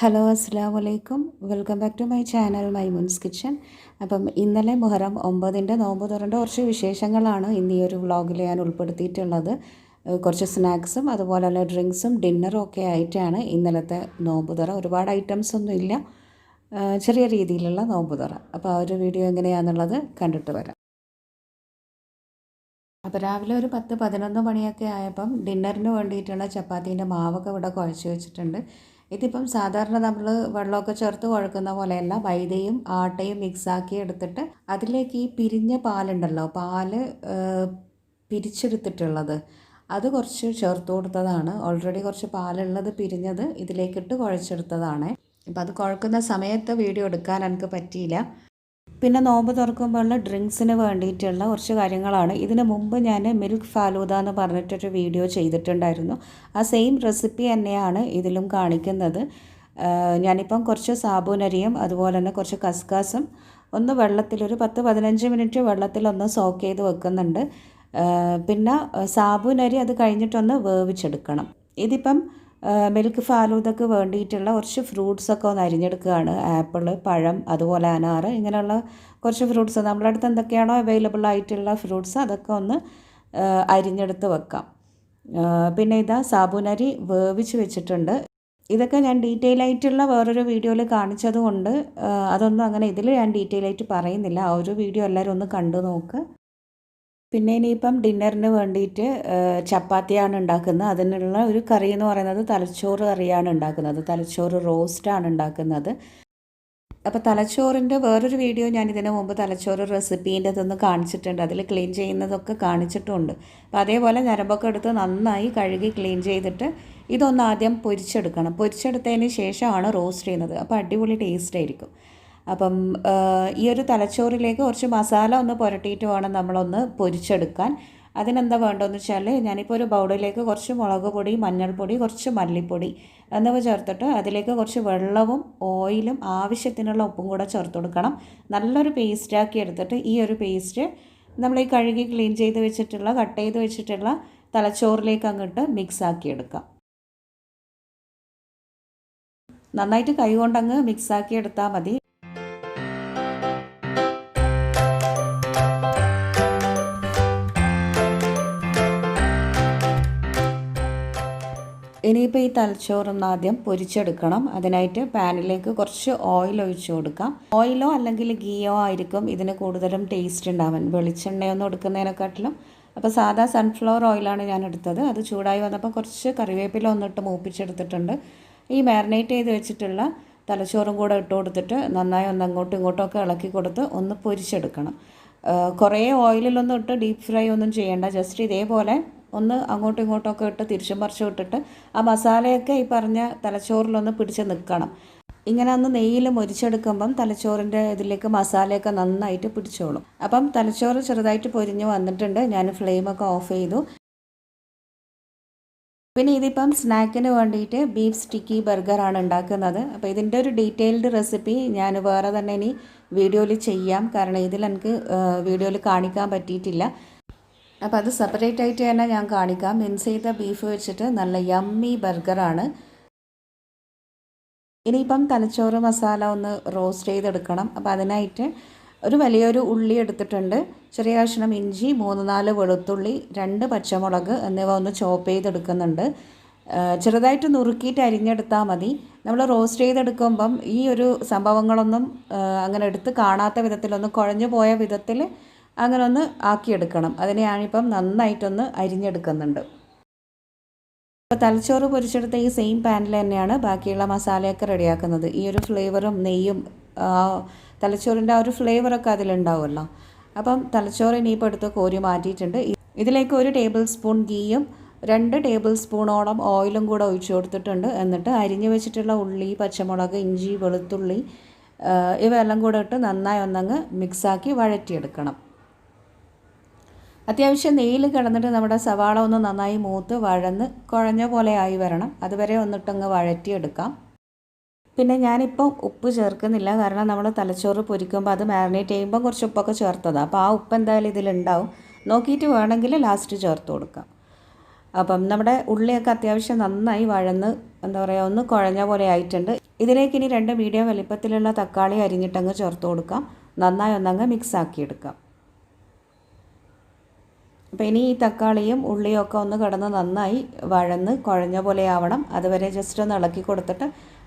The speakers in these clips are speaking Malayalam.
ഹലോ അസ്സലാമു അലൈക്കും. Welcome back to my channel Maimoon's kitchen. അപ്പം ഇന്നലെ മുഹറം 9-ൻ്റെ നോമ്പ് തുറൻ്റെ കുറച്ച് വിശേഷങ്ങളാണ് ഇന്ന് ഈ ഒരു വ്ളോഗിൽ ഞാൻ ഉൾപ്പെടുത്തിയിട്ടുള്ളത്. കുറച്ച് സ്നാക്സും അതുപോലെ തന്നെ ഡ്രിങ്ക്സും ഡിന്നറും ഒക്കെ ആയിട്ടാണ് ഇന്നലത്തെ നോമ്പ് തുറ. ഒരുപാട് ഐറ്റംസ് ഒന്നും ഇല്ല, ചെറിയ രീതിയിലുള്ള നോമ്പ് തുറ. അപ്പോൾ ആ ഒരു വീഡിയോ എങ്ങനെയാണെന്നുള്ളത് കണ്ടിട്ട് വരാം. അപ്പോൾ രാവിലെ ഒരു 10-11 മണിയൊക്കെ ആയപ്പം ഡിന്നറിന് വേണ്ടിയിട്ടുള്ള ചപ്പാത്തീൻ്റെ മാവൊക്കെ ഇവിടെ കുഴച്ച് വെച്ചിട്ടുണ്ട്. ഇതിപ്പം സാധാരണ നമ്മൾ വെള്ളമൊക്കെ ചേർത്ത് കുഴക്കുന്ന പോലെയല്ല, മൈദയും ആട്ടയും മിക്സാക്കി എടുത്തിട്ട് അതിലേക്ക് ഈ പിരിഞ്ഞ പാലുണ്ടല്ലോ, പാല് പിരിച്ചെടുത്തിട്ടുള്ളത് അത് കുറച്ച് ചേർത്ത് കൊടുത്തതാണ്. ഓൾറെഡി കുറച്ച് പാലുള്ളത് പിരിഞ്ഞത് ഇതിലേക്കിട്ട് കുഴച്ചെടുത്തതാണ്. അപ്പോൾ അത് കുഴക്കുന്ന സമയത്ത് വീഡിയോ എടുക്കാൻ എനിക്ക് പറ്റിയില്ല. പിന്നെ നോമ്പ് തുറക്കുമ്പോഴുള്ള ഡ്രിങ്ക്സിന് വേണ്ടിയിട്ടുള്ള കുറച്ച് കാര്യങ്ങളാണ്. ഇതിന് മുമ്പ് ഞാൻ മിൽക്ക് ഫാലൂദ എന്ന് പറഞ്ഞിട്ടൊരു വീഡിയോ ചെയ്തിട്ടുണ്ടായിരുന്നു. ആ സെയിം റെസിപ്പി തന്നെയാണ് ഇതിലും കാണിക്കുന്നത്. ഞാനിപ്പം കുറച്ച് സാബൂനരിയും അതുപോലെ തന്നെ കുറച്ച് കസ്കാസും ഒന്ന് വെള്ളത്തിലൊരു 10-15 മിനിറ്റ് വെള്ളത്തിലൊന്ന് സോക്ക് ചെയ്ത് വെക്കുന്നുണ്ട്. പിന്നെ സാബൂനരി അത് കഴിഞ്ഞിട്ടൊന്ന് വേവിച്ചെടുക്കണം. ഇതിപ്പം മിൽക്ക് ഫാലൂദക്ക് വേണ്ടിയിട്ടുള്ള കുറച്ച് ഫ്രൂട്ട്സൊക്കെ ഒന്ന് അരിഞ്ഞെടുക്കുകയാണ്. ആപ്പിൾ, പഴം, അതുപോലെ അനാറ്, ഇങ്ങനെയുള്ള കുറച്ച് ഫ്രൂട്ട്സ് നമ്മുടെ അടുത്ത് എന്തൊക്കെയാണോ അവൈലബിൾ ആയിട്ടുള്ള ഫ്രൂട്ട്സ് അതൊക്കെ ഒന്ന് അരിഞ്ഞെടുത്ത് വെക്കാം. പിന്നെ ഇതാ സാബൂനരി വേവിച്ച് വെച്ചിട്ടുണ്ട്. ഇതൊക്കെ ഞാൻ ഡീറ്റെയിൽ ആയിട്ടുള്ള വേറൊരു വീഡിയോയിൽ കാണിച്ചതുകൊണ്ട് അതൊന്നും അങ്ങനെ ഇതിൽ ഞാൻ ഡീറ്റെയിൽ ആയിട്ട് പറയുന്നില്ല. ആ ഒരു വീഡിയോ എല്ലാവരും ഒന്ന് കണ്ടു നോക്ക്. പിന്നെ ഇനിയിപ്പം ഡിന്നറിന് വേണ്ടിയിട്ട് ചപ്പാത്തിയാണ് ഉണ്ടാക്കുന്നത്. അതിനുള്ള ഒരു കറി എന്ന് പറയുന്നത് തലച്ചോറ് കറിയാണ് ഉണ്ടാക്കുന്നത്. തലച്ചോറ് റോസ്റ്റാണ് ഉണ്ടാക്കുന്നത്. അപ്പോൾ തലച്ചോറിൻ്റെ വേറൊരു വീഡിയോ ഞാൻ ഇതിനു മുമ്പ് തലച്ചോറ് റെസിപ്പീൻ്റെ ഇതൊന്ന് കാണിച്ചിട്ടുണ്ട്. അതിൽ ക്ലീൻ ചെയ്യുന്നതൊക്കെ കാണിച്ചിട്ടുണ്ട്. അപ്പോൾ അതേപോലെ ഞരമ്പൊക്കെ എടുത്ത് നന്നായി കഴുകി ക്ലീൻ ചെയ്തിട്ട് ഇതൊന്ന് ആദ്യം പൊരിച്ചെടുക്കണം. പൊരിച്ചെടുത്തതിന് ശേഷമാണ് റോസ്റ്റ് ചെയ്യുന്നത്. അപ്പോൾ അടിപൊളി ടേസ്റ്റ് ആയിരിക്കും. അപ്പം ഈ ഒരു തലച്ചോറിലേക്ക് കുറച്ച് മസാല ഒന്ന് പുരട്ടിയിട്ട് വേണം നമ്മളൊന്ന് പൊരിച്ചെടുക്കാൻ. അതിനെന്താ വേണ്ടതെന്ന് വെച്ചാൽ ഞാനിപ്പോൾ ഒരു ബൗളിലേക്ക് കുറച്ച് മുളക് പൊടി, മഞ്ഞൾപ്പൊടി, കുറച്ച് മല്ലിപ്പൊടി എന്നിവ ചേർത്തിട്ട് അതിലേക്ക് കുറച്ച് വെള്ളവും ഓയിലും ആവശ്യത്തിനുള്ള ഉപ്പും കൂടെ ചേർത്ത് കൊടുക്കണം. നല്ലൊരു പേസ്റ്റാക്കി എടുത്തിട്ട് ഈ ഒരു പേസ്റ്റ് നമ്മൾ ഈ കഴുകി ക്ലീൻ ചെയ്ത് വെച്ചിട്ടുള്ള കട്ട് ചെയ്ത് വെച്ചിട്ടുള്ള തലച്ചോറിലേക്ക് അങ്ങോട്ട് മിക്സാക്കി എടുക്കാം. നന്നായിട്ട് കൈ കൊണ്ടങ്ങ് മിക്സാക്കി എടുത്താൽ മതി. ഇനിയിപ്പോൾ ഈ തലച്ചോറൊന്ന് ആദ്യം പൊരിച്ചെടുക്കണം. അതിനായിട്ട് പാനിലേക്ക് കുറച്ച് ഓയിൽ ഒഴിച്ചു കൊടുക്കാം. ഓയിലോ അല്ലെങ്കിൽ ഗീയോ ആയിരിക്കും ഇതിന് കൂടുതലും ടേസ്റ്റ് ഉണ്ടാവാൻ, വെളിച്ചെണ്ണയൊന്നും എടുക്കുന്നതിനെക്കാട്ടിലും. അപ്പോൾ സാധാ സൺഫ്ലവർ ഓയിലാണ് ഞാൻ എടുത്തത്. അത് ചൂടായി വന്നപ്പോൾ കുറച്ച് കറിവേപ്പില ഒന്നിട്ട് മൂപ്പിച്ചെടുത്തിട്ടുണ്ട്. ഈ മാരിനേറ്റ് ചെയ്ത് വെച്ചിട്ടുള്ള തലച്ചോറും കൂടെ ഇട്ട് കൊടുത്തിട്ട് നന്നായി ഒന്ന് അങ്ങോട്ടും ഇങ്ങോട്ടും ഒക്കെ ഇളക്കി കൊടുത്ത് ഒന്ന് പൊരിച്ചെടുക്കണം. കുറേ ഓയിലിലൊന്നും ഇട്ട് ഡീപ്പ് ഫ്രൈ ഒന്നും ചെയ്യേണ്ട. ജസ്റ്റ് ഇതേപോലെ ഒന്ന് അങ്ങോട്ടും ഇങ്ങോട്ടൊക്കെ ഇട്ട് തിരിച്ചും മറിച്ചും ഇട്ടിട്ട് ആ മസാലയൊക്കെ ഈ പറഞ്ഞ തലച്ചോറിലൊന്ന് പിടിച്ച് നിൽക്കണം. ഇങ്ങനെ ഒന്ന് നെയ്യിൽ മൊരിച്ചെടുക്കുമ്പം തലച്ചോറിൻ്റെ ഇതിലേക്ക് മസാലയൊക്കെ നന്നായിട്ട് പിടിച്ചോളും. അപ്പം തലച്ചോറ് ചെറുതായിട്ട് പൊരിഞ്ഞ് വന്നിട്ടുണ്ട്. ഞാൻ ഫ്ലെയിമൊക്കെ ഓഫ് ചെയ്തു. പിന്നെ ഇതിപ്പം സ്നാക്കിന് വേണ്ടിയിട്ട് ബീഫ് സ്റ്റിക്കി ബർഗറാണ് ഉണ്ടാക്കുന്നത്. അപ്പോൾ ഇതിൻ്റെ ഒരു ഡീറ്റെയിൽഡ് റെസിപ്പി ഞാൻ വേറെ തന്നെ ഇനി വീഡിയോയിൽ ചെയ്യാം. കാരണം ഇതിൽ എനിക്ക് വീഡിയോയിൽ കാണിക്കാൻ പറ്റിയിട്ടില്ല. അപ്പോൾ അത് സെപ്പറേറ്റ് ആയിട്ട് തന്നെ ഞാൻ കാണിക്കാം. മിൻസ് ചെയ്ത ബീഫ് വെച്ചിട്ട് നല്ല യമ്മി ബർഗറാണ്. ഇനിയിപ്പം തലച്ചോറ് മസാല ഒന്ന് റോസ്റ്റ് ചെയ്തെടുക്കണം. അപ്പോൾ അതിനായിട്ട് ഒരു വലിയൊരു ഉള്ളി എടുത്തിട്ടുണ്ട്, ചെറിയ കഷ്ണം ഇഞ്ചി, 3-4 വെളുത്തുള്ളി, 2 പച്ചമുളക് എന്നിവ ഒന്ന് ചോപ്പ് ചെയ്തെടുക്കുന്നുണ്ട്. ചെറുതായിട്ട് നുറുക്കിയിട്ട് അരിഞ്ഞെടുത്താൽ മതി. നമ്മൾ റോസ്റ്റ് ചെയ്തെടുക്കുമ്പം ഈ ഒരു സംഭവങ്ങളൊന്നും അങ്ങനെ എടുത്ത് കാണാത്ത വിധത്തിലൊന്ന് കുഴഞ്ഞു പോയ വിധത്തിൽ അങ്ങനെ ഒന്ന് ആക്കിയെടുക്കണം. അതിനെ ഞാനിപ്പം നന്നായിട്ടൊന്ന് അരിഞ്ഞെടുക്കുന്നുണ്ട്. അപ്പോൾ തലച്ചോറ് പൊരിച്ചെടുത്ത ഈ സെയിം പാനിൽ തന്നെയാണ് ബാക്കിയുള്ള മസാലയൊക്കെ റെഡിയാക്കുന്നത്. ഈ ഒരു ഫ്ലേവറും നെയ്യും തലച്ചോറിൻ്റെ ആ ഒരു ഫ്ലേവറൊക്കെ അതിലുണ്ടാവുമല്ലോ. അപ്പം തലച്ചോറ് ഇനിയിപ്പോൾ എടുത്ത് കോരി മാറ്റിയിട്ടുണ്ട്. ഇതിലേക്ക് 1 ടേബിൾ സ്പൂൺ ഗീയും 2 ടേബിൾ സ്പൂണോളം ഓയിലും കൂടെ ഒഴിച്ചു കൊടുത്തിട്ടുണ്ട്. എന്നിട്ട് അരിഞ്ഞു വെച്ചിട്ടുള്ള ഉള്ളി, പച്ചമുളക്, ഇഞ്ചി, വെളുത്തുള്ളി ഇവയെല്ലാം കൂടെ ഇട്ട് നന്നായി ഒന്നങ്ങ് മിക്സാക്കി വഴറ്റിയെടുക്കണം. അത്യാവശ്യം നെയ്യിൽ കിടന്നിട്ട് നമ്മുടെ സവാള ഒന്ന് നന്നായി മൂത്ത് വഴന്ന് കുഴഞ്ഞ പോലെ ആയി വരണം. അതുവരെ ഒന്നിട്ടങ്ങ് വഴറ്റിയെടുക്കാം. പിന്നെ ഞാനിപ്പം ഉപ്പ് ചേർക്കുന്നില്ല, കാരണം നമ്മൾ തലച്ചോറ് പൊരിക്കുമ്പോൾ അത് മാരിനേറ്റ് ചെയ്യുമ്പോൾ കുറച്ച് ഉപ്പൊക്കെ ചേർത്തതാണ്. അപ്പോൾ ആ ഉപ്പ് എന്തായാലും ഇതിലുണ്ടാവും. നോക്കിയിട്ട് വേണമെങ്കിൽ ലാസ്റ്റ് ചേർത്ത് കൊടുക്കാം. അപ്പം നമ്മുടെ ഉള്ളിയൊക്കെ അത്യാവശ്യം നന്നായി വഴന്ന് എന്താ പറയുക ഒന്ന് കുഴഞ്ഞ പോലെ ആയിട്ടുണ്ട്. ഇതിലേക്ക് ഇനി 2 മീഡിയം വലിപ്പത്തിലുള്ള തക്കാളി അരിഞ്ഞിട്ടങ്ങ് ചേർത്ത് കൊടുക്കാം. നന്നായി ഒന്നങ്ങ് മിക്സ് ആക്കിയെടുക്കാം. അപ്പോൾ ഇനി ഈ തക്കാളിയും ഉള്ളിയും ഒക്കെ ഒന്ന് കിടന്ന് നന്നായി വഴന്ന് കുഴഞ്ഞ പോലെ ആവണം. അതുവരെ ജസ്റ്റ് ഒന്ന് ഇളക്കി കൊടുത്തിട്ട്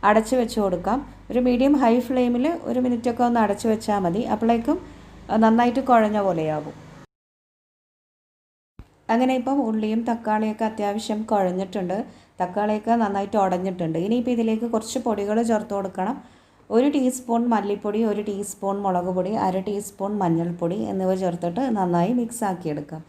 അടച്ചു വെച്ച് കൊടുക്കാം. ഒരു മീഡിയം ഹൈ ഫ്ലെയിമിൽ 1 മിനിറ്റൊക്കെ ഒന്ന് അടച്ചു വെച്ചാൽ മതി. അപ്പോഴേക്കും നന്നായിട്ട് കുഴഞ്ഞ പോലെയാകും. അങ്ങനെ ഇപ്പം ഉള്ളിയും തക്കാളിയൊക്കെ അത്യാവശ്യം കുഴഞ്ഞിട്ടുണ്ട്. തക്കാളിയൊക്കെ നന്നായിട്ട് ഉടഞ്ഞിട്ടുണ്ട്. ഇനിയിപ്പോൾ ഇതിലേക്ക് കുറച്ച് പൊടികൾ ചേർത്ത് കൊടുക്കണം. 1 ടീസ്പൂൺ മല്ലിപ്പൊടി, 1 ടീസ്പൂൺ മുളക് പൊടി, 1/2 ടീസ്പൂൺ മഞ്ഞൾപ്പൊടി എന്നിവ ചേർത്തിട്ട് നന്നായി മിക്സ് ആക്കിയെടുക്കാം.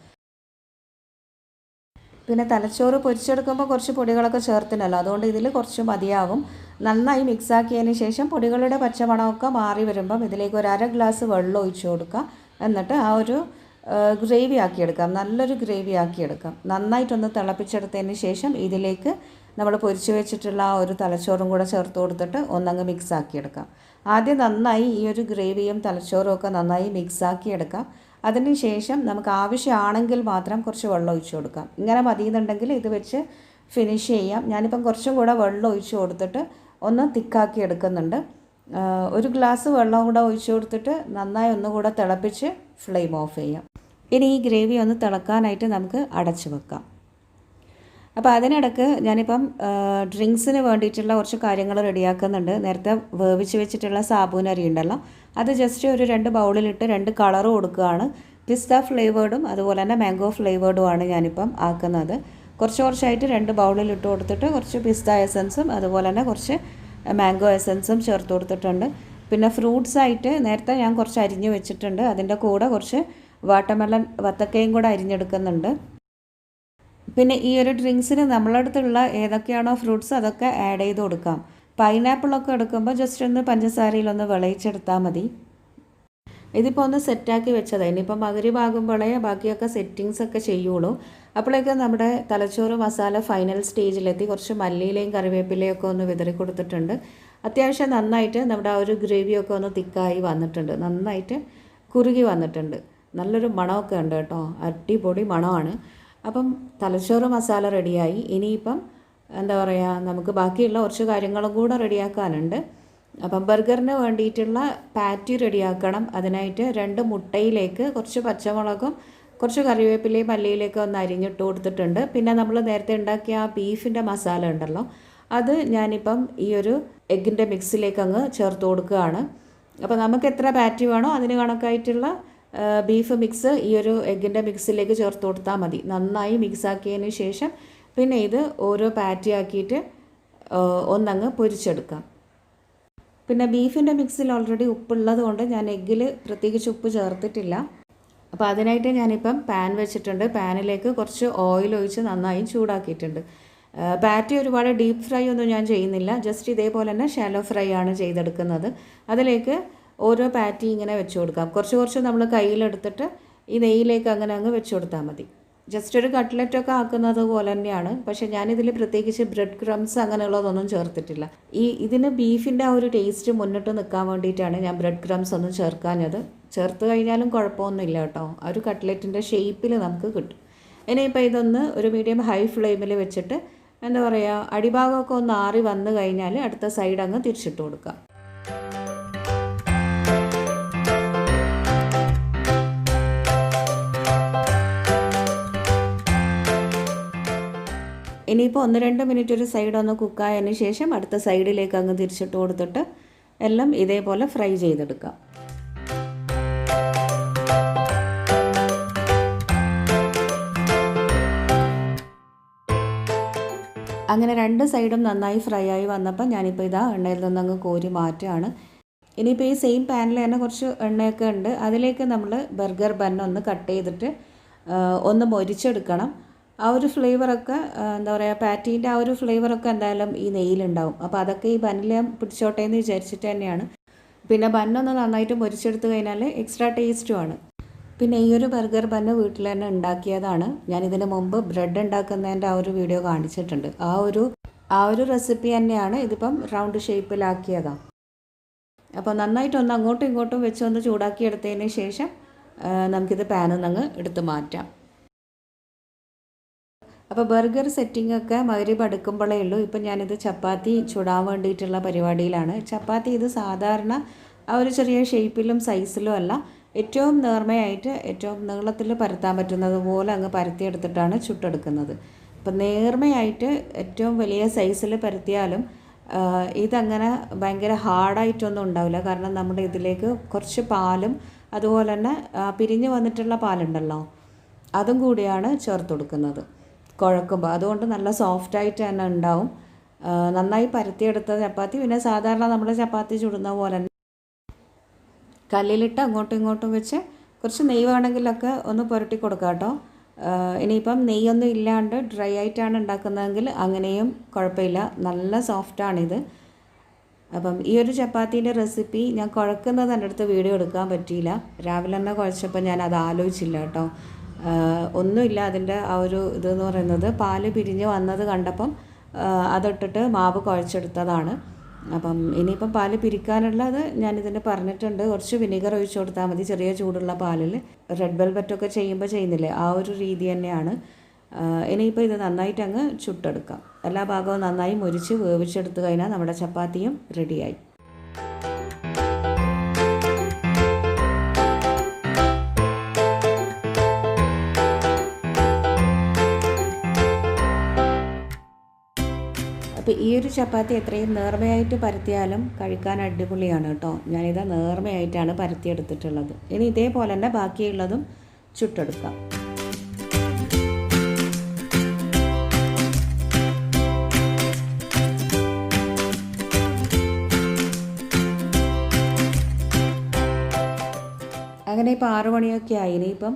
പിന്നെ തലച്ചോറ് പൊരിച്ചെടുക്കുമ്പോൾ കുറച്ച് പൊടികളൊക്കെ ചേർത്തിനല്ലോ, അതുകൊണ്ട് ഇതിൽ കുറച്ച് മതിയാവും. നന്നായി മിക്സ് ആക്കിയതിന് ശേഷം പൊടികളുടെ പച്ചമണമൊക്കെ മാറി വരുമ്പം ഇതിലേക്ക് 1/2 ഗ്ലാസ് വെള്ളം ഒഴിച്ചു കൊടുക്കുക. എന്നിട്ട് ആ ഒരു ഗ്രേവി ആക്കിയെടുക്കാം. നല്ലൊരു ഗ്രേവി ആക്കിയെടുക്കാം. നന്നായിട്ടൊന്ന് തിളപ്പിച്ചെടുത്തതിന് ശേഷം ഇതിലേക്ക് നമ്മൾ പൊരിച്ച് വെച്ചിട്ടുള്ള ആ ഒരു തലച്ചോറും കൂടെ ചേർത്ത് കൊടുത്തിട്ട് ഒന്നങ്ങ് മിക്സ് ആക്കിയെടുക്കാം. ആദ്യം നന്നായി ഈ ഒരു ഗ്രേവിയും തലച്ചോറും ഒക്കെ നന്നായി മിക്സ് ആക്കിയെടുക്കാം. അതിന് ശേഷം നമുക്ക് ആവശ്യമാണെങ്കിൽ മാത്രം കുറച്ച് വെള്ളം ഒഴിച്ച് കൊടുക്കാം. ഇങ്ങനെ മതിയെന്നുണ്ടെങ്കിൽ ഇത് വെച്ച് ഫിനിഷ് ചെയ്യാം. ഞാനിപ്പം കുറച്ചും കൂടെ വെള്ളം ഒഴിച്ച് കൊടുത്തിട്ട് ഒന്ന് തിക്കാക്കി എടുക്കുന്നുണ്ട്. 1 ഗ്ലാസ് വെള്ളം കൂടെ ഒഴിച്ച് കൊടുത്തിട്ട് നന്നായി ഒന്നുകൂടെ തിളപ്പിച്ച് ഫ്ലെയിം ഓഫ് ചെയ്യാം. ഇനി ഈ ഗ്രേവി ഒന്ന് തിളക്കാനായിട്ട് നമുക്ക് അടച്ച് വെക്കാം. അപ്പോൾ അതിനിടയ്ക്ക് ഞാനിപ്പം ഡ്രിങ്ക്സിന് വേണ്ടിയിട്ടുള്ള കുറച്ച് കാര്യങ്ങൾ റെഡിയാക്കുന്നുണ്ട്. നേരത്തെ വേവിച്ച് വെച്ചിട്ടുള്ള സാബൂനരി ഉണ്ടല്ലോ, അത് ജസ്റ്റ് ഒരു 2 ബൗളിലിട്ട് 2 കളർ കൊടുക്കുകയാണ്. പിസ്ത ഫ്ലേവേർഡും അതുപോലെ തന്നെ മാംഗോ ഫ്ലേവേർഡുമാണ് ഞാനിപ്പം ആക്കുന്നത്. കുറച്ചായിട്ട് 2 ബൗളിലിട്ട് കൊടുത്തിട്ട് കുറച്ച് പിസ്ത എസൻസും അതുപോലെ തന്നെ കുറച്ച് മാംഗോ എസൻസും ചേർത്ത് കൊടുത്തിട്ടുണ്ട്. പിന്നെ ഫ്രൂട്ട്സായിട്ട് നേരത്തെ ഞാൻ കുറച്ച് അരിഞ്ഞ് വെച്ചിട്ടുണ്ട്. അതിൻ്റെ കൂടെ കുറച്ച് വാട്ടർമെലൺ വത്തക്കയും കൂടെ അരിഞ്ഞെടുക്കുന്നുണ്ട്. പിന്നെ ഈ ഒരു ഡ്രിങ്ക്സിന് നമ്മളടുത്തുള്ള ഏതൊക്കെയാണോ ഫ്രൂട്ട്സ് അതൊക്കെ ആഡ് ചെയ്ത് കൊടുക്കാം. പൈനാപ്പിളൊക്കെ എടുക്കുമ്പോൾ ജസ്റ്റ് ഒന്ന് പഞ്ചസാരയിലൊന്ന് വിളയിച്ചെടുത്താൽ മതി. ഇതിപ്പോൾ ഒന്ന് സെറ്റാക്കി വെച്ചതാണ്. ഇനിയിപ്പോൾ മഗ്‌രിബാകുമ്പോഴേ ബാക്കിയൊക്കെ സെറ്റിങ്സൊക്കെ ചെയ്യുള്ളൂ. അപ്പോഴേക്കും നമ്മുടെ തലച്ചോറ് മസാല ഫൈനൽ സ്റ്റേജിലെത്തി. കുറച്ച് മല്ലിയിലയും കറിവേപ്പിലയും ഒക്കെ ഒന്ന് വിതറി കൊടുത്തിട്ടുണ്ട്. അത്യാവശ്യം നന്നായിട്ട് നമ്മുടെ ആ ഒരു ഗ്രേവിയൊക്കെ ഒന്ന് തിക്കായി വന്നിട്ടുണ്ട്. നന്നായിട്ട് കുറുകി വന്നിട്ടുണ്ട്. നല്ലൊരു മണമൊക്കെ ഉണ്ട് കേട്ടോ. അടിപൊളി മണമാണ്. അപ്പം തലച്ചോറ് മസാല റെഡിയായി. ഇനിയിപ്പം എന്താ പറയുക, നമുക്ക് ബാക്കിയുള്ള കുറച്ച് കാര്യങ്ങളും കൂടെ റെഡിയാക്കാനുണ്ട്. അപ്പം ബർഗറിന് വേണ്ടിയിട്ടുള്ള പാറ്റി റെഡിയാക്കണം. അതിനായിട്ട് 2 മുട്ടയിലേക്ക് കുറച്ച് പച്ചമുളകും കുറച്ച് കറിവേപ്പിലയും മല്ലിയിലേക്ക് ഒന്ന് അരിഞ്ഞിട്ട് കൊടുത്തിട്ടുണ്ട്. പിന്നെ നമ്മൾ നേരത്തെ ഉണ്ടാക്കിയ ആ ബീഫിൻ്റെ മസാല ഉണ്ടല്ലോ, അത് ഞാനിപ്പം ഈ ഒരു എഗ്ഗിൻ്റെ മിക്സിലേക്ക് അങ്ങ് ചേർത്ത് കൊടുക്കുകയാണ്. അപ്പോൾ നമുക്ക് എത്ര പാറ്റി വേണോ അതിന് കണക്കായിട്ടുള്ള ബീഫ് മിക്സ് ഈ ഒരു എഗ്ഗിൻ്റെ മിക്സിലേക്ക് ചേർത്ത് കൊടുത്താൽ മതി. നന്നായി മിക്സ് ആക്കിയതിന് ശേഷം പിന്നെ ഇത് ഓരോ പാറ്റി ആക്കിയിട്ട് ഒന്നങ്ങ് പൊരിച്ചെടുക്കാം. പിന്നെ ബീഫിൻ്റെ മിക്സിൽ ഓൾറെഡി ഉപ്പുള്ളത് കൊണ്ട് ഞാൻ എഗ്ഗിൽ പ്രത്യേകിച്ച് ഉപ്പ് ചേർത്തിട്ടില്ല. അപ്പോൾ അതിനായിട്ട് ഞാനിപ്പം പാൻ വെച്ചിട്ടുണ്ട്. പാനിലേക്ക് കുറച്ച് ഓയിൽ ഒഴിച്ച് നന്നായി ചൂടാക്കിയിട്ടുണ്ട്. പാറ്റി ഒരുപാട് ഡീപ്പ് ഫ്രൈ ഒന്നും ഞാൻ ചെയ്യുന്നില്ല. ജസ്റ്റ് ഇതേപോലെ തന്നെ ഷാലോ ഫ്രൈ ആണ് ചെയ്തെടുക്കുന്നത്. അതിലേക്ക് ഓരോ പാറ്റി ഇങ്ങനെ വെച്ച് കൊടുക്കാം. കുറച്ച് നമ്മൾ കയ്യിലെടുത്തിട്ട് ഈ നെയ്യിലേക്ക് അങ്ങനെ അങ്ങ് വെച്ച് കൊടുത്താൽ മതി. ജസ്റ്റ് ഒരു കട്ട്ലറ്റൊക്കെ ആക്കുന്നത് പോലെ തന്നെയാണ്. പക്ഷേ ഞാനിതിൽ പ്രത്യേകിച്ച് ബ്രെഡ് ക്രംസ് അങ്ങനെയുള്ളതൊന്നും ചേർത്തിട്ടില്ല. ഇതിന് ബീഫിൻ്റെ ആ ഒരു ടേസ്റ്റ് മുന്നിട്ട് നിൽക്കാൻ വേണ്ടിയിട്ടാണ് ഞാൻ ബ്രെഡ് ക്രംസ് ഒന്നും ചേർക്കാഞ്ഞത്. ചേർത്ത് കഴിഞ്ഞാലും കുഴപ്പമൊന്നുമില്ല കേട്ടോ. ആ ഒരു കട്ട്ലറ്റിൻ്റെ ഷേപ്പിൽ നമുക്ക് കിട്ടും. ഇനിയിപ്പോൾ ഇതൊന്ന് ഒരു മീഡിയം ഹൈ ഫ്ലെയിമിൽ വെച്ചിട്ട് എന്താ പറയുക, അടിഭാഗമൊക്കെ ഒന്ന് ആറി വന്നു കഴിഞ്ഞാൽ അടുത്ത സൈഡ് അങ്ങ് തിരിച്ചിട്ട് കൊടുക്കാം. ഇനിയിപ്പോൾ 1-2 മിനിറ്റ് ഒരു സൈഡ് ഒന്ന് കുക്കായതിന് ശേഷം അടുത്ത സൈഡിലേക്ക് അങ്ങ് തിരിച്ചിട്ട് കൊടുത്തിട്ട് എല്ലാം ഇതേപോലെ ഫ്രൈ ചെയ്തെടുക്കാം. അങ്ങനെ 2 സൈഡും നന്നായി ഫ്രൈ ആയി വന്നപ്പോൾ ഞാനിപ്പോൾ ഇതാ എണ്ണയിൽ നിന്നങ്ങ് കോരി മാറ്റുകയാണ്. ഇനിയിപ്പോൾ ഈ സെയിം പാനിൽ തന്നെ കുറച്ച് എണ്ണയൊക്കെ ഉണ്ട്. അതിലേക്ക് നമ്മൾ ബർഗർ ബൺ ഒന്ന് കട്ട് ചെയ്തിട്ട് ഒന്ന് മൊരിച്ചെടുക്കണം. ആ ഒരു ഫ്ലേവറൊക്കെ എന്താ പറയുക, പാറ്റീൻ്റെ ആ ഒരു ഫ്ലേവറൊക്കെ എന്തായാലും ഈ നെയ്യിലുണ്ടാവും. അപ്പോൾ അതൊക്കെ ഈ ബണ്ണിൽ പിടിച്ചോട്ടെ എന്ന് വിചാരിച്ചിട്ട് തന്നെയാണ്. പിന്നെ ബണ്ണൊന്ന് നന്നായിട്ട് മൊരിച്ചെടുത്ത് കഴിഞ്ഞാൽ എക്സ്ട്രാ ടേസ്റ്റുമാണ്. പിന്നെ ഈ ഒരു ബർഗർ ബണ്ണ് വീട്ടിൽ തന്നെ ഉണ്ടാക്കിയതാണ്. ഞാനിതിന് മുമ്പ് ബ്രെഡ് ഉണ്ടാക്കുന്നതിൻ്റെ ആ ഒരു വീഡിയോ കാണിച്ചിട്ടുണ്ട്. ആ ഒരു റെസിപ്പി തന്നെയാണ് ഇതിപ്പം റൗണ്ട് ഷേപ്പിലാക്കിയതാണ്. അപ്പോൾ നന്നായിട്ടൊന്ന് അങ്ങോട്ടും ഇങ്ങോട്ടും വെച്ച് ഒന്ന് ചൂടാക്കി എടുത്തതിന് ശേഷം നമുക്കിത് പാനിൽ നിന്ന് എടുത്ത് മാറ്റാം. അപ്പോൾ ബർഗർ സെറ്റിങ്ങൊക്കെ മഗ്‌രിബ് അടുക്കുമ്പോഴേ ഉള്ളൂ. ഇപ്പം ഞാനിത് ചപ്പാത്തി ചുടാൻ വേണ്ടിയിട്ടുള്ള പരിപാടിയിലാണ്. ചപ്പാത്തി ഇത് സാധാരണ ആ ഒരു ചെറിയ ഷേപ്പിലും സൈസിലും അല്ല, ഏറ്റവും നേർമയായിട്ട് ഏറ്റവും നീളത്തിൽ പരത്താൻ പറ്റുന്നത് പോലെ അങ്ങ് പരത്തിയെടുത്തിട്ടാണ് ചുട്ടെടുക്കുന്നത്. അപ്പം നേർമയായിട്ട് ഏറ്റവും വലിയ സൈസിൽ പരത്തിയാലും ഇതങ്ങനെ ഭയങ്കര ഹാർഡായിട്ടൊന്നും ഉണ്ടാവില്ല. കാരണം നമ്മുടെ ഇതിലേക്ക് കുറച്ച് പാലും അതുപോലെ തന്നെ പിരിഞ്ഞ് വന്നിട്ടുള്ള പാലുണ്ടല്ലോ, അതും കൂടിയാണ് ചേർത്ത് കൊടുക്കുന്നത് കുഴക്കുമ്പോൾ. അതുകൊണ്ട് നല്ല സോഫ്റ്റായിട്ട് തന്നെ ഉണ്ടാവും. നന്നായി പരത്തിയെടുത്ത ചപ്പാത്തി പിന്നെ സാധാരണ നമ്മൾ ചപ്പാത്തി ചുടുന്ന പോലെ തന്നെ കല്ലിലിട്ട് അങ്ങോട്ടും ഇങ്ങോട്ടും വെച്ച് കുറച്ച് നെയ്യ് വേണമെങ്കിലൊക്കെ ഒന്ന് പുരട്ടി കൊടുക്കാം കേട്ടോ. ഇനിയിപ്പം നെയ്യൊന്നും ഇല്ലാണ്ട് ഡ്രൈ ആയിട്ടാണ് ഉണ്ടാക്കുന്നതെങ്കിൽ അങ്ങനെയും കുഴപ്പമില്ല, നല്ല സോഫ്റ്റാണിത്. അപ്പം ഈ ഒരു ചപ്പാത്തീൻ്റെ റെസിപ്പി ഞാൻ കുഴക്കുന്നത് എൻ്റെ അടുത്ത് വീഡിയോ എടുക്കാൻ പറ്റിയില്ല. രാവിലെ തന്നെ കുഴച്ചപ്പോൾ ഞാൻ അത് ആലോചിച്ചില്ല കേട്ടോ. ഒന്നുമില്ല, അതിൻ്റെ ആ ഒരു ഇതെന്ന് പറയുന്നത് പാല് പിരിഞ്ഞ് വന്നത് കണ്ടപ്പം അതിട്ടിട്ട് മാവ് കുഴച്ചെടുത്തതാണ്. അപ്പം ഇനിയിപ്പം പാല് പിരിക്കാനുള്ളത് ഞാനിതിന് പറഞ്ഞിട്ടുണ്ട്. കുറച്ച് വിനീഗർ ഒഴിച്ച് കൊടുത്താൽ മതി, ചെറിയ ചൂടുള്ള പാലിൽ. റെഡ് വെൽവെറ്റൊക്കെ ചെയ്യുമ്പോൾ ചെയ്യുന്നില്ലേ, ആ ഒരു രീതി തന്നെയാണ്. ഇനിയിപ്പോൾ ഇത് നന്നായിട്ട് അങ്ങ് ചുട്ടെടുക്കാം. എല്ലാ ഭാഗവും നന്നായി മുരിച്ച് വേവിച്ചെടുത്ത് കഴിഞ്ഞാൽ നമ്മുടെ ചപ്പാത്തിയും റെഡിയായി. അപ്പോൾ ഈ ഒരു ചപ്പാത്തി എത്രയും നേർമയായിട്ട് പരത്തിയാലും കഴിക്കാൻ അടിപൊളിയാണ് കേട്ടോ. ഞാനിത് നേർമയായിട്ടാണ് പരത്തിയെടുത്തിട്ടുള്ളത്. ഇനി ഇതേപോലെ തന്നെ ബാക്കിയുള്ളതും ചുട്ടെടുക്കാം. അങ്ങനെ ഇപ്പോൾ 6 മണിയൊക്കെ ആയി. ഇനിയിപ്പം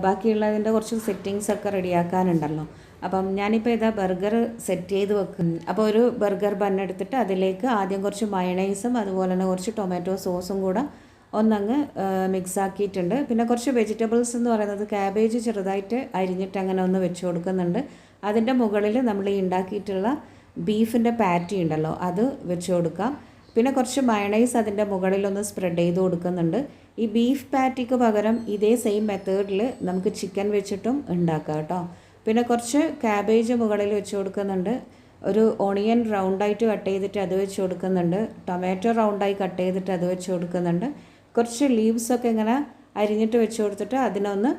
ബാക്കിയുള്ളതിൻ്റെ കുറച്ച് സെറ്റിങ്സൊക്കെ റെഡിയാക്കാനുണ്ടല്ലോ. അപ്പം ഞാനിപ്പോൾ ഇതാ ബർഗർ സെറ്റ് ചെയ്ത് വെക്കുന്നു. അപ്പോൾ ഒരു ബർഗർ ബൺ എടുത്തിട്ട് അതിലേക്ക് ആദ്യം കുറച്ച് മയണൈസും അതുപോലെ തന്നെ കുറച്ച് ടൊമാറ്റോ സോസും കൂടെ ഒന്നങ്ങ് മിക്സ് ആക്കിയിട്ടുണ്ട്. പിന്നെ കുറച്ച് വെജിറ്റബിൾസ് എന്ന് പറയുന്നത് ക്യാബേജ് ചെറുതായിട്ട് അരിഞ്ഞിട്ട് അങ്ങനെ ഒന്ന് വെച്ച് കൊടുക്കുന്നുണ്ട്. അതിൻ്റെ മുകളിൽ നമ്മൾ ഈ ഉണ്ടാക്കിയിട്ടുള്ള ബീഫിൻ്റെ പാറ്റി ഉണ്ടല്ലോ, അത് വെച്ച് കൊടുക്കാം. പിന്നെ കുറച്ച് മയണൈസ് അതിൻ്റെ മുകളിലൊന്ന് സ്പ്രെഡ് ചെയ്ത് കൊടുക്കുന്നുണ്ട്. ഈ ബീഫ് പാറ്റിക്ക് പകരം ഇതേ സെയിം മെത്തേഡിൽ നമുക്ക് ചിക്കൻ വെച്ചിട്ടും ഉണ്ടാക്കാം കേട്ടോ. പിന്നെ കുറച്ച് ക്യാബേജ് മുകളിൽ വെച്ച് കൊടുക്കുന്നുണ്ട്. ഒരു ഓണിയൻ റൗണ്ടായിട്ട് കട്ട് ചെയ്തിട്ട് അത് വെച്ച് കൊടുക്കുന്നുണ്ട്. ടൊമാറ്റോ റൗണ്ടായി കട്ട് ചെയ്തിട്ട് അത് വെച്ച് കൊടുക്കുന്നുണ്ട്. കുറച്ച് ലീവ്സൊക്കെ ഇങ്ങനെ അരിഞ്ഞിട്ട് വെച്ച് കൊടുത്തിട്ട് അതിനൊന്ന്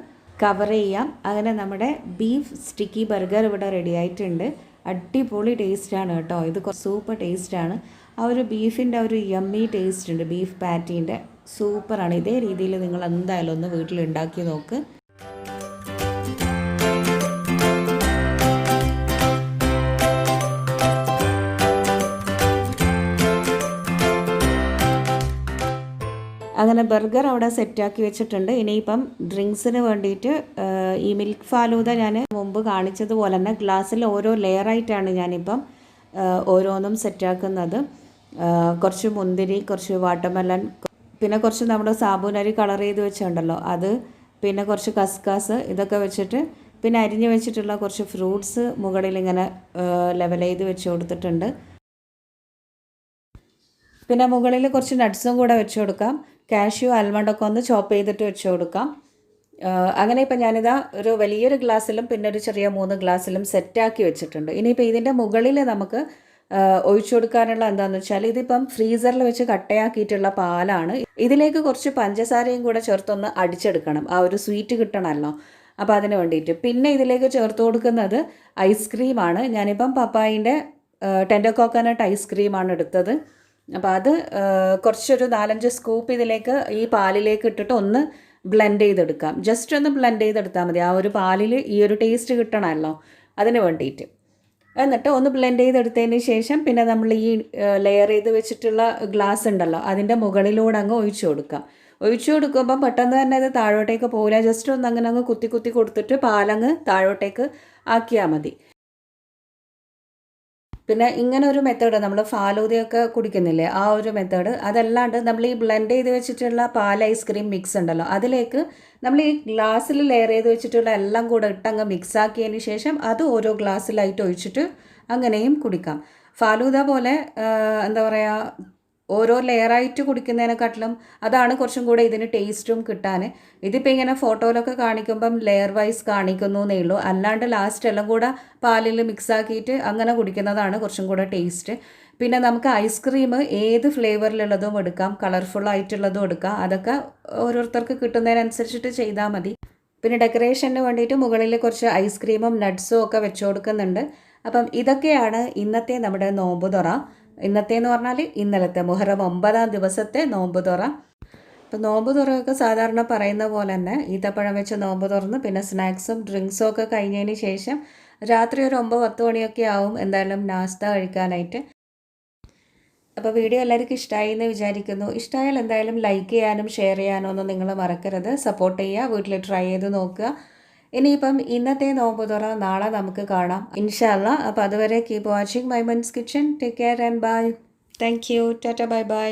കവർ ചെയ്യാം. അങ്ങനെ നമ്മുടെ ബീഫ് സ്റ്റിക്കി ബർഗർ ഇവിടെ റെഡി ആയിട്ടുണ്ട്. അടിപൊളി ടേസ്റ്റാണ് കേട്ടോ. ഇത് സൂപ്പർ ടേസ്റ്റാണ്. ആ ഒരു ബീഫിൻ്റെ ഒരു യമ്മി ടേസ്റ്റ് ഉണ്ട്, ബീഫ് പാറ്റീൻ്റെ. സൂപ്പറാണ്. ഇതേ രീതിയിൽ നിങ്ങൾ എന്തായാലും ഒന്ന് വീട്ടിൽ ഉണ്ടാക്കി നോക്ക്. അങ്ങനെ ബർഗർ അവിടെ സെറ്റാക്കി വെച്ചിട്ടുണ്ട്. ഇനിയിപ്പം ഡ്രിങ്ക്സിന് വേണ്ടിയിട്ട് ഈ മിൽക്ക് ഫാലൂദ ഞാൻ മുമ്പ് കാണിച്ചതുപോലെ തന്നെ ഗ്ലാസ്സിൽ ഓരോ ലെയറായിട്ടാണ് ഞാനിപ്പം ഓരോന്നും സെറ്റാക്കുന്നത്. കുറച്ച് മുന്തിരി, കുറച്ച് വാട്ടർമെലൺ, പിന്നെ കുറച്ച് നമ്മുടെ സാബൂനരി കളർ ചെയ്ത് വെച്ചിട്ടുണ്ടല്ലോ അത്, പിന്നെ കുറച്ച് കസ്കാസ്, ഇതൊക്കെ വെച്ചിട്ട് പിന്നെ അരിഞ്ഞ് വെച്ചിട്ടുള്ള കുറച്ച് ഫ്രൂട്ട്സ് മുകളിൽ ഇങ്ങനെ ലെവൽ ചെയ്ത് വെച്ച് കൊടുത്തിട്ടുണ്ട്. പിന്നെ മുകളിൽ കുറച്ച് നട്ട്സും കൂടെ വെച്ച് കൊടുക്കാം. കാഷ്യൂ, ആൽമണ്ടൊക്കെ ഒന്ന് ചോപ്പ് ചെയ്തിട്ട് വെച്ച് കൊടുക്കാം. അങ്ങനെ ഇപ്പം ഞാനിതാ ഒരു വലിയൊരു ഗ്ലാസ്സിലും പിന്നെ ഒരു ചെറിയ 3 ഗ്ലാസ്സിലും സെറ്റാക്കി വെച്ചിട്ടുണ്ട്. ഇനിയിപ്പോൾ ഇതിൻ്റെ മുകളിൽ നമുക്ക് ഒഴിച്ചു കൊടുക്കാനുള്ള എന്താണെന്ന് വെച്ചാൽ ഇതിപ്പം ഫ്രീസറിൽ വെച്ച് കട്ടയാക്കിയിട്ടുള്ള പാലാണ്. ഇതിലേക്ക് കുറച്ച് പഞ്ചസാരയും കൂടെ ചേർത്തൊന്ന് അടിച്ചെടുക്കണം, ആ ഒരു സ്വീറ്റ് കിട്ടണമല്ലോ. അപ്പോൾ അതിന് വേണ്ടിയിട്ട് പിന്നെ ഇതിലേക്ക് ചേർത്ത് കൊടുക്കുന്നത് ഐസ്ക്രീമാണ്. ഞാനിപ്പം പപ്പായിൻ്റെ ടെൻഡർ കോക്കനട്ട് ഐസ്ക്രീമാണ് എടുത്തത്. അപ്പോൾ അത് കുറച്ചൊരു 4-5 സ്കൂപ്പ് ഇതിലേക്ക് ഈ പാലിലേക്ക് ഇട്ടിട്ട് ഒന്ന് ബ്ലെൻഡ് ചെയ്തെടുക്കാം. ജസ്റ്റ് ഒന്ന് ബ്ലെൻഡ് ചെയ്തെടുത്താൽ മതി, ആ ഒരു പാലിൽ ഈ ഒരു ടേസ്റ്റ് കിട്ടണമല്ലോ, അതിന് വേണ്ടിയിട്ട്. എന്നിട്ട് ഒന്ന് ബ്ലെൻഡ് ചെയ്തെടുത്തതിന് ശേഷം പിന്നെ നമ്മൾ ഈ ലെയർ ചെയ്ത് വെച്ചിട്ടുള്ള ഗ്ലാസ് ഉണ്ടല്ലോ അതിൻ്റെ മുകളിലൂടെ അങ്ങ് ഒഴിച്ചു കൊടുക്കാം. ഒഴിച്ചു കൊടുക്കുമ്പം പെട്ടെന്ന് തന്നെ ഇത് താഴോട്ടേക്ക് പോകില്ല. ജസ്റ്റ് ഒന്ന് അങ്ങനെ അങ്ങ് കുത്തി കുത്തി കൊടുത്തിട്ട് പാലങ്ങ് താഴോട്ടേക്ക് ആക്കിയാൽ മതി. പിന്നെ ഇങ്ങനെ ഒരു മെത്തേഡ് നമ്മൾ ഫാലൂദയൊക്കെ കുടിക്കുന്നില്ലേ, ആ ഒരു മെത്തേഡ്. അതല്ലാണ്ട് നമ്മൾ ഈ ബ്ലെൻഡ് ചെയ്ത് വെച്ചിട്ടുള്ള പാൽ ഐസ്ക്രീം മിക്സ് ഉണ്ടല്ലോ അതിലേക്ക് നമ്മൾ ഈ ഗ്ലാസ്സിൽ ലെയർ ചെയ്ത് വെച്ചിട്ടുള്ള എല്ലാം കൂടെ ഇട്ടങ്ങ് മിക്സ് ആക്കിയതിന് ശേഷം അത് ഓരോ ഗ്ലാസ്സിലായിട്ട് ഒഴിച്ചിട്ട് അങ്ങനെയും കുടിക്കാം. ഫാലൂദ പോലെ എന്താ പറയുക, ഓരോ ലെയറായിട്ട് കുടിക്കുന്നതിനെക്കാട്ടിലും അതാണ് കുറച്ചും കൂടെ ഇതിന് ടേസ്റ്റും കിട്ടാൻ. ഇതിപ്പോൾ ഇങ്ങനെ ഫോട്ടോയിലൊക്കെ കാണിക്കുമ്പം ലെയർ വൈസ് കാണിക്കുന്നു എന്നേ ഉള്ളൂ. അല്ലാണ്ട് ലാസ്റ്റ് എല്ലാം കൂടെ പാലിൽ മിക്സ് ആക്കിയിട്ട് അങ്ങനെ കുടിക്കുന്നതാണ് കുറച്ചും കൂടെ ടേസ്റ്റ്. പിന്നെ നമുക്ക് ഐസ്ക്രീം ഏത് ഫ്ലേവറിലുള്ളതും എടുക്കാം, കളർഫുൾ ആയിട്ടുള്ളതും എടുക്കാം. അതൊക്കെ ഓരോരുത്തർക്ക് കിട്ടുന്നതിനനുസരിച്ചിട്ട് ചെയ്താൽ മതി. പിന്നെ ഡെക്കറേഷന് വേണ്ടിയിട്ട് മുകളിൽ കുറച്ച് ഐസ്ക്രീമും നട്ട്സും ഒക്കെ വെച്ച് കൊടുക്കുന്നുണ്ട്. അപ്പം ഇതൊക്കെയാണ് ഇന്നത്തെ നമ്മുടെ നോമ്പ് തുറ. ഇന്നത്തെ എന്ന് പറഞ്ഞാൽ ഇന്നലത്തെ മുഹറം 9-ാം ദിവസത്തെ നോമ്പ് തുറ. അപ്പോൾ നോമ്പ് തുറയൊക്കെ സാധാരണ പറയുന്ന പോലെ തന്നെ ഈത്തപ്പഴം വെച്ച് നോമ്പ് തുറന്ന് പിന്നെ സ്നാക്സും ഡ്രിങ്ക്സും ഒക്കെ കഴിഞ്ഞതിന് ശേഷം രാത്രി ഒരു 9-10 മണിയൊക്കെ ആവും എന്തായാലും നാസ്ത കഴിക്കാനായിട്ട്. അപ്പോൾ വീഡിയോ എല്ലാവർക്കും ഇഷ്ടമായി എന്ന് വിചാരിക്കുന്നു. ഇഷ്ടമായാൽ എന്തായാലും ലൈക്ക് ചെയ്യാനും ഷെയർ ചെയ്യാനും ഒന്നും നിങ്ങൾ മറക്കരുത്. സപ്പോർട്ട് ചെയ്യുക, വീട്ടിൽ ട്രൈ ചെയ്ത് നോക്കുക. ഇനിയിപ്പം ഇന്നത്തെ നോമ്പ് തുറ നാളെ നമുക്ക് കാണാം ഇൻഷാ അല്ലാഹ്. അപ്പോൾ അതുവരെ keep watching Maimoon's kitchen. Take care and bye. Thank you. Tata bye by.